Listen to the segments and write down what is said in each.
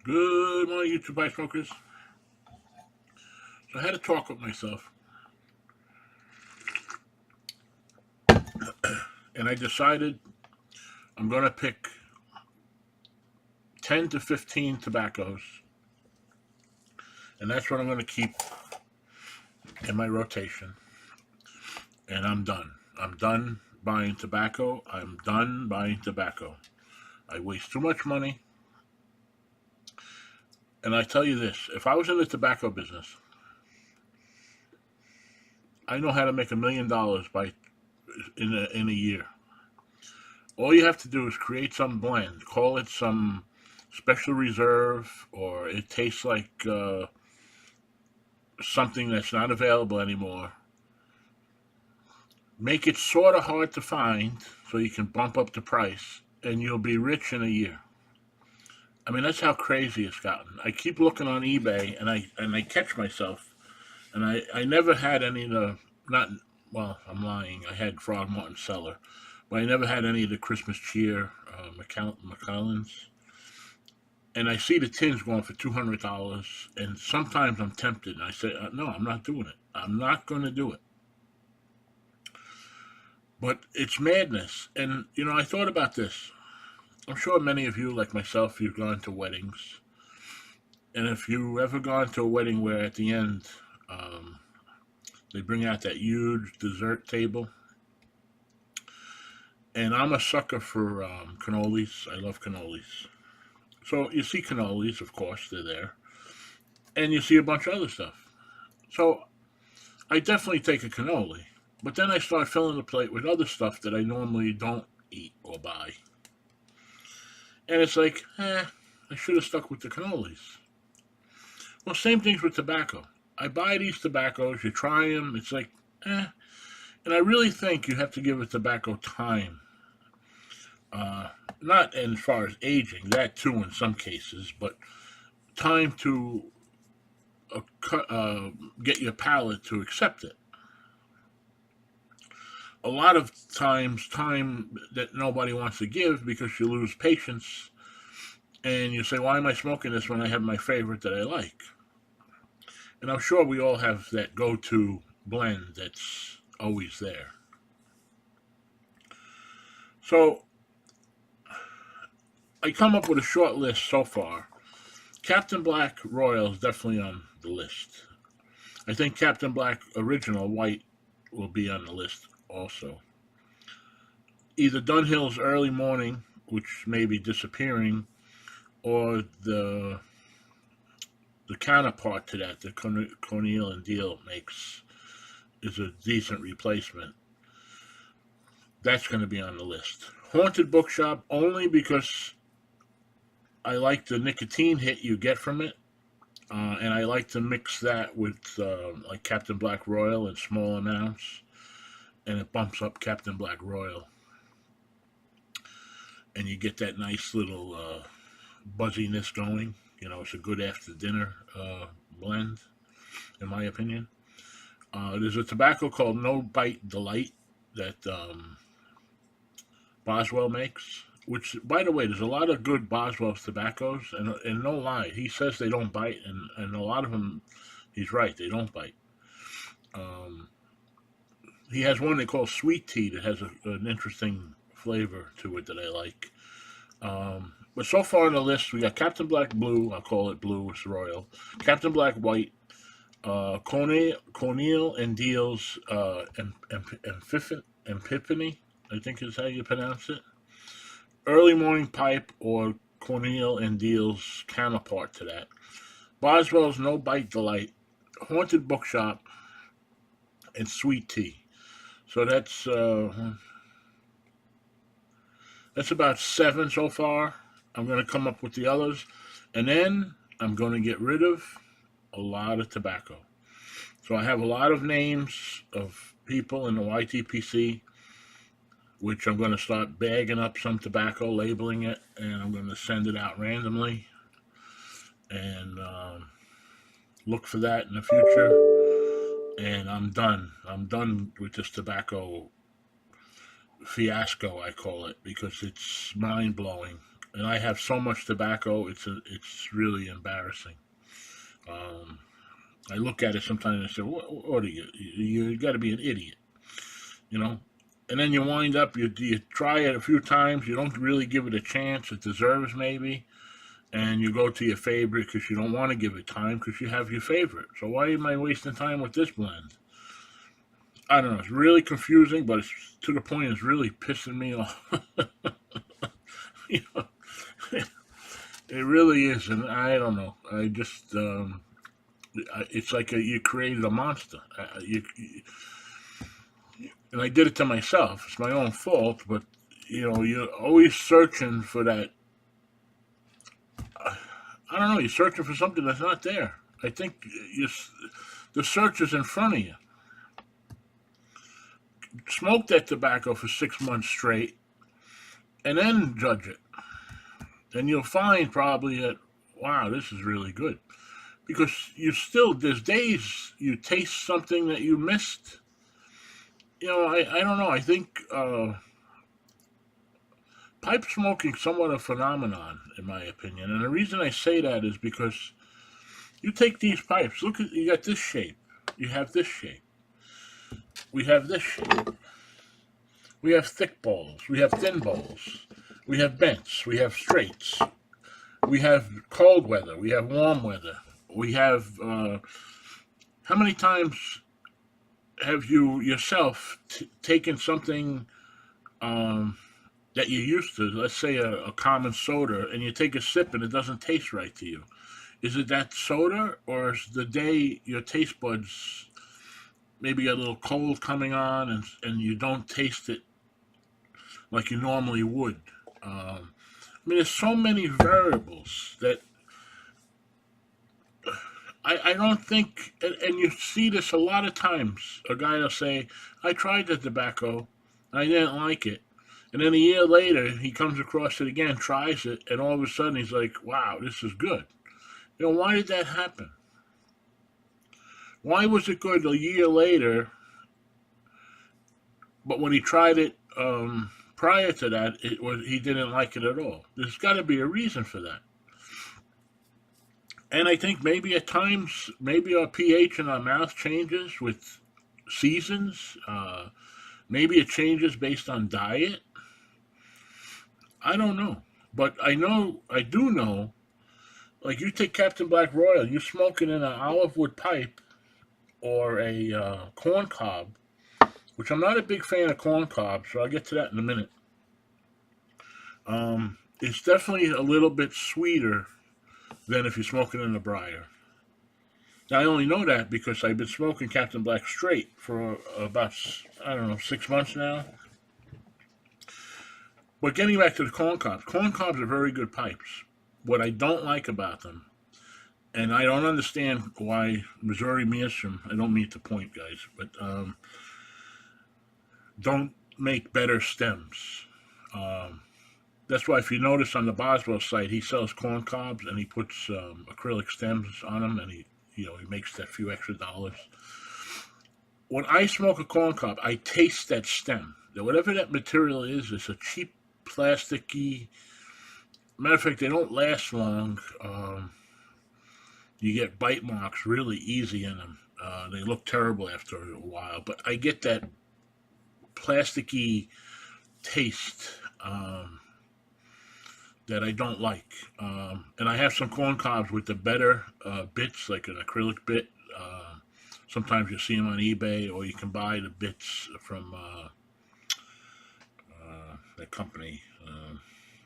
Good morning, YouTube Bike Smokers. So I had a talk with myself, and I decided I'm going to pick 10 to 15 tobaccos, and that's what I'm going to keep in my rotation. And I'm done. I'm done buying tobacco. I'm done buying tobacco. I waste too much money. And I tell you this, if I was in the tobacco business, I know how to make $1 million in a year. All you have to do is create some blend, call it some special reserve, or it tastes like something that's not available anymore. Make it sort of hard to find so you can bump up the price, and you'll be rich in a year. I mean, that's how crazy it's gotten. I keep looking on eBay, and I catch myself, and I never had any of the not well. I'm lying. I had Frog Martin Cellar, but I never had any of the Christmas cheer Macallans. And I see the tins going for $200, and sometimes I'm tempted, and I say, "No, I'm not doing it. I'm not going to do it." But it's madness, and I thought about this. I'm sure many of you, like myself, you've gone to weddings, and if you ever gone to a wedding where at the end um, they bring out that huge dessert table, and I'm a sucker for cannolis. I love cannolis. So you see cannolis, of course, they're there, and you see a bunch of other stuff. So I definitely take a cannoli, but then I start filling the plate with other stuff that I normally don't eat or buy, and it's like, I should have stuck with the cannolis. Well, same things with tobacco. I buy these tobaccos, you try them, it's like, eh. And I really think you have to give a tobacco time. Uh, Not as far as aging, that too in some cases, but time to get your palate to accept it. A lot of times, time that nobody wants to give because you lose patience and you say, why am I smoking this when I have my favorite that I like? And I'm sure we all have that go to blend that's always there. So I come up with a short list so far. Captain Black Royal is definitely on the list. I think Captain Black Original White will be on the list also. Either Dunhill's Early Morning, which may be disappearing, or the counterpart to that, the Cornell and Deal makes, is a decent replacement. That's going to be on the list. Haunted Bookshop only because I like the nicotine hit you get from it, and I like to mix that with like Captain Black Royal in small amounts, and it bumps up Captain Black Royal, and you get that nice little buzziness going. It's a good after dinner blend, in my opinion. There's a tobacco called No Bite Delight that Boswell makes. Which, by the way, there's a lot of good Boswell's tobaccos, and no lie, he says they don't bite, and a lot of them, he's right, they don't bite. Um, he has one they call Sweet Tea that has an interesting flavor to it that I like. But so far on the list, we got Captain Black Blue. I'll call it Blue. It's Royal. Captain Black White. Cornel and Deal's Epiphany, I think is how you pronounce it. Early Morning Pipe or Cornel and Deal's counterpart to that. Boswell's No Bite Delight. Haunted Bookshop and Sweet Tea. So that's about 7 so far. I'm going to come up with the others. And then I'm going to get rid of a lot of tobacco. So I have a lot of names of people in the YTPC, which I'm going to start bagging up some tobacco, labeling it, and I'm going to send it out randomly and look for that in the future. And I'm done. I'm done with this tobacco fiasco, I call it, because it's mind blowing. and I have so much tobacco. It's really embarrassing. Um, I look at it sometimes and I say, what are you? You got to be an idiot, you know? And then you wind up, you try it a few times, you don't really give it a chance it deserves maybe, and you go to your favorite because you don't want to give it time because you have your favorite. So why am I wasting time with this blend? I don't know. It's really confusing, but it's to the point it's really pissing me off. You know, it really is, and I don't know. I just it's like you created a monster. And I did it to myself. It's my own fault, but you're always searching for that. I don't know. You're searching for something that's not there. I think you, the search is in front of you. Smoke that tobacco for 6 months straight, and then judge it. And you'll find probably that wow, this is really good because there's days you taste something that you missed. I don't know. I think pipe smoking somewhat a phenomenon in my opinion, and the reason I say that is because you take these pipes. Look at you got this shape. You have this shape. We have this shape. We have thick bowls. We have thin bowls. We have bents. We have straights. We have cold weather. We have warm weather. We have. How many times have you yourself taken something um, that you used to, let's say a common soda, and you take a sip and it doesn't taste right to you? Is it that soda, or is the day your taste buds maybe a little cold coming on and you don't taste it like you normally would? I mean, there's so many variables that I don't think, and you see this a lot of times. A guy will say, I tried the tobacco, I didn't like it. And then a year later, he comes across it again, tries it, and all of a sudden he's like, wow, this is good. Why did that happen? Why was it good a year later, but when he tried it prior to that, he didn't like it at all? There's got to be a reason for that. And I think maybe at times, maybe our pH in our mouth changes with seasons. Maybe it changes based on diet. I don't know. But I do know, like you take Captain Black Royal, you smoke it in an olive wood pipe or a corn cob, which I'm not a big fan of corn cob, so I'll get to that in a minute. It's definitely a little bit sweeter than if you're smoking in a briar. Now, I only know that because I've been smoking Captain Black straight for about, I don't know, 6 months now. But getting back to the corn cobs are very good pipes. What I don't like about them, and I don't understand why Missouri Meerschaum, I don't mean to point, guys, but don't make better stems. Um, that's why if you notice on the Boswell site, he sells corn cobs and he puts acrylic stems on them, and he makes that few extra dollars. When I smoke a corn cob, I taste that stem. Now, whatever that material is, it's a cheap, plasticky. Matter of fact, they don't last long. You get bite marks really easy in them. They look terrible after a while, but I get that plasticky taste that I don't like. And I have some corn cobs with the better bits, like an acrylic bit. Sometimes you see them on eBay, or you can buy the bits from that company,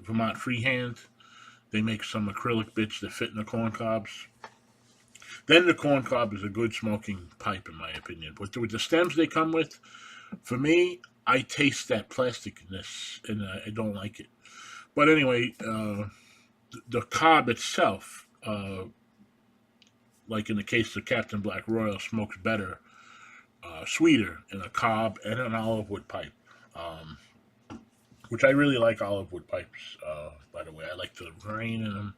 Vermont Freehand. They make some acrylic bits that fit in the corn cobs. Then the corn cob is a good smoking pipe, in my opinion. But with the stems they come with, for me, I taste that plasticness, and I don't like it. But anyway, the cob itself, like in the case of Captain Black Royal, smokes better, sweeter in a cob and an olive wood pipe. Um, which I really like olive wood pipes, by the way. I like the grain in them.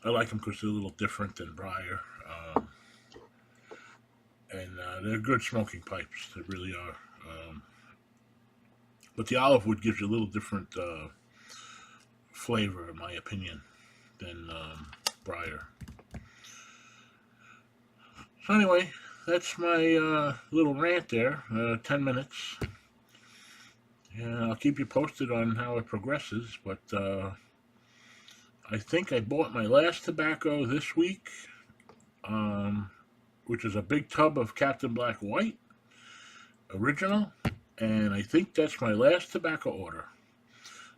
I like them because they're a little different than briar. And they're good smoking pipes. They really are. But the olive wood gives you a little different flavor, in my opinion, than Breyer. So anyway, that's my little rant there. 10 minutes. Yeah, I'll keep you posted on how it progresses, but I think I bought my last tobacco this week, which is a big tub of Captain Black White original, and I think that's my last tobacco order.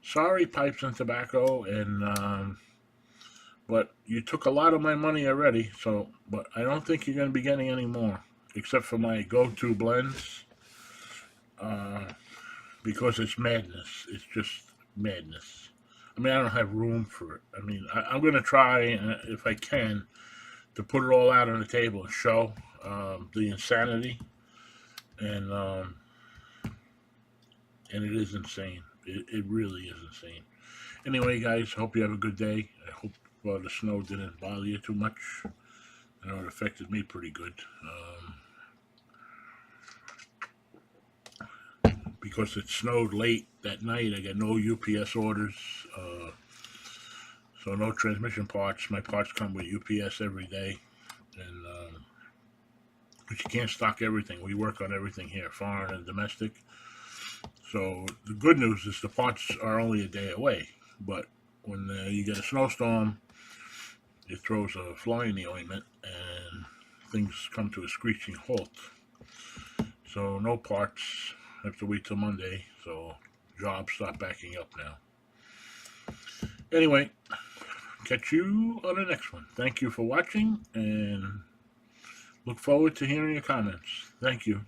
Sorry, Pipes and Tobacco, and but you took a lot of my money already, so but I don't think you're going to be getting any more, except for my go-to blends, uh, because it's madness. It's just madness. I mean, I don't have room for it. I mean, I'm going to try, if I can, to put it all out on the table and show the insanity, and it is insane. It really is insane. Anyway, guys, hope you have a good day. I hope the snow didn't bother you too much. I know it affected me pretty good. Because it snowed late that night, I got no UPS orders. So no transmission parts. My parts come with UPS every day. And but you can't stock everything. We work on everything here, foreign and domestic. So the good news is the parts are only a day away. But when you get a snowstorm, it throws a fly in the ointment and things come to a screeching halt. So no parts. I have to wait till Monday. So jobs start backing up now. Anyway, catch you on the next one. Thank you for watching and look forward to hearing your comments. Thank you.